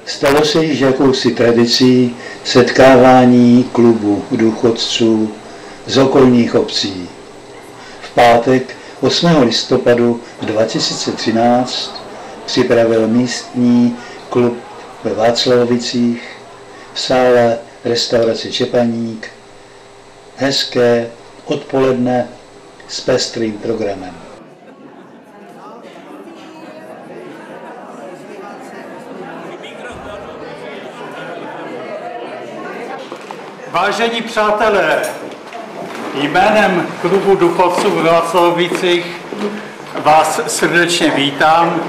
Stalo se již jakousi tradicí setkávání klubu důchodců z okolních obcí. V pátek 8. listopadu 2013 připravil místní klub ve Václavovicích v sále restaurace Čepaník hezké odpoledne s pestrým programem. Vážení přátelé, jménem klubu důchodců v Václavovicích vás srdečně vítám.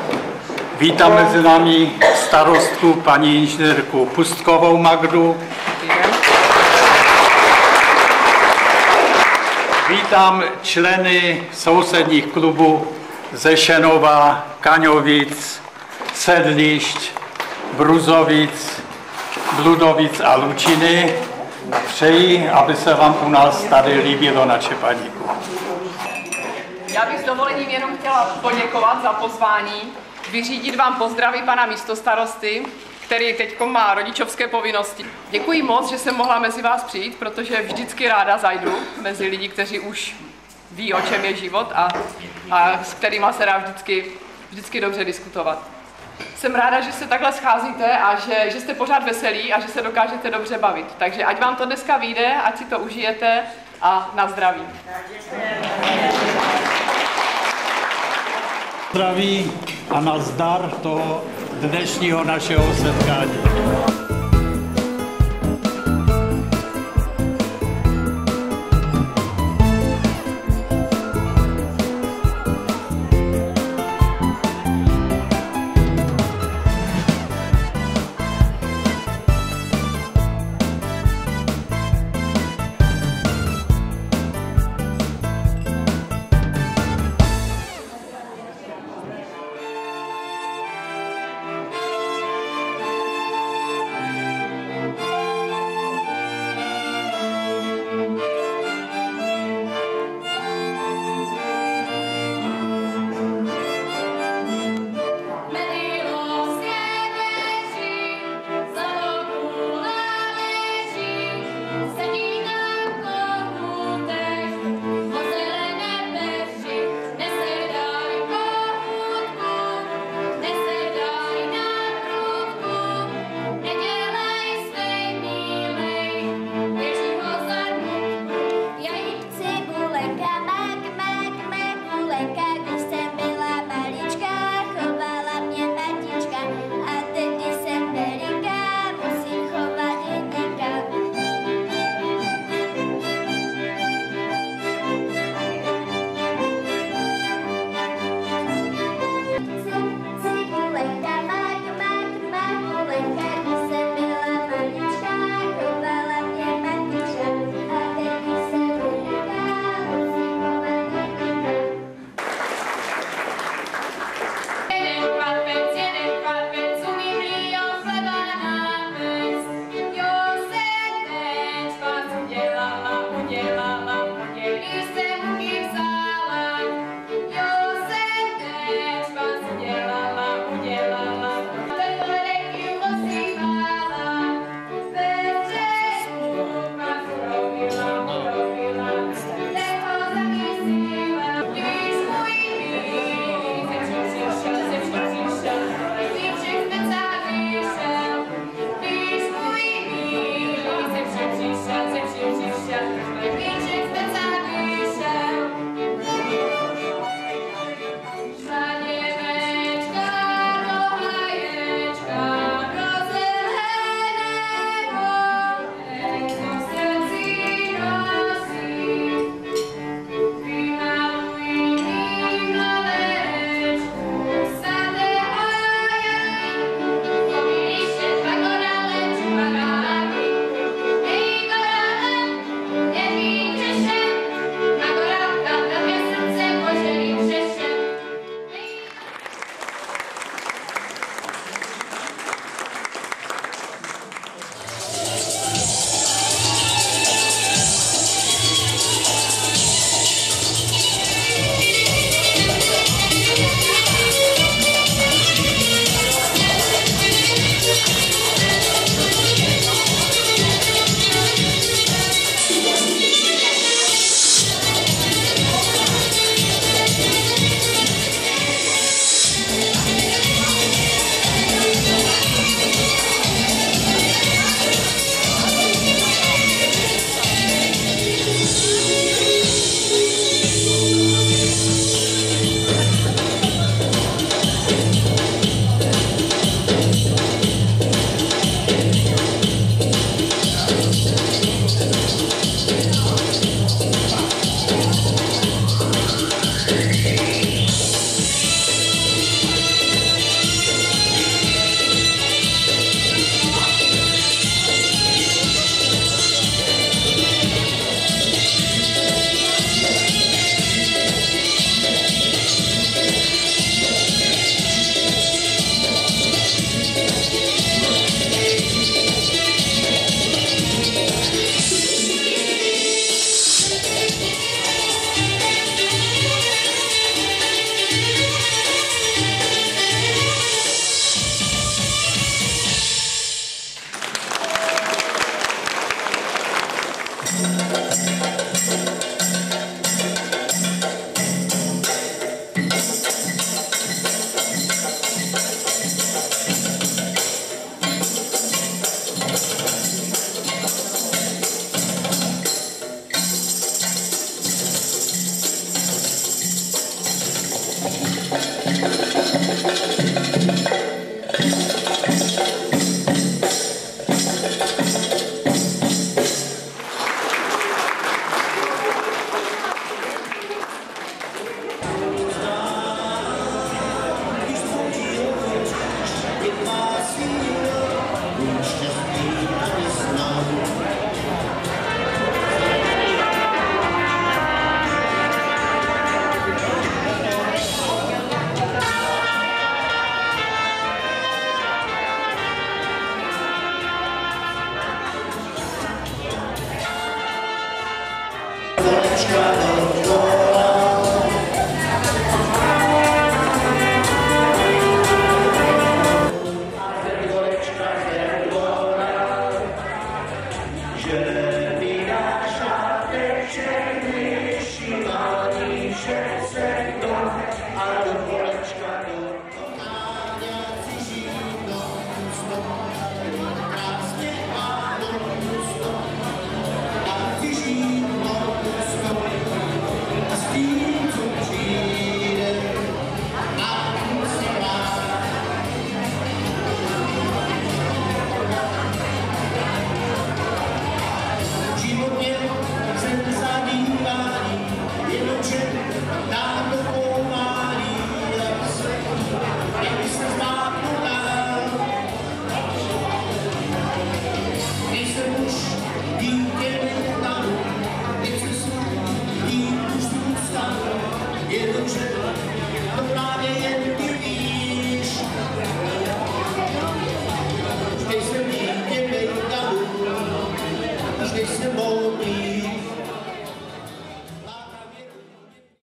Vítám mezi námi starostku paní inženýrku Pustkovou Magdu. Vítám členy sousedních klubů ze Šenova, Kaňovic, Sedlišť, Bruzovic, Bludovic a Lučiny. Přeji, aby se vám u nás tady líbilo na Čepaníku. Já bych s dovolením jenom chtěla poděkovat za pozvání, vyřídit vám pozdravy pana místostarosty, který teď má rodičovské povinnosti. Děkuji moc, že jsem mohla mezi vás přijít, protože vždycky ráda zajdu mezi lidi, kteří už ví, o čem je život a s kterými se dá vždycky dobře diskutovat. Jsem ráda, že se takhle scházíte a že jste pořád veselí a že se dokážete dobře bavit. Takže ať vám to dneska vyjde, ať si to užijete a na zdraví. Zdraví a nazdar toho dnešního našeho setkání. Thank you.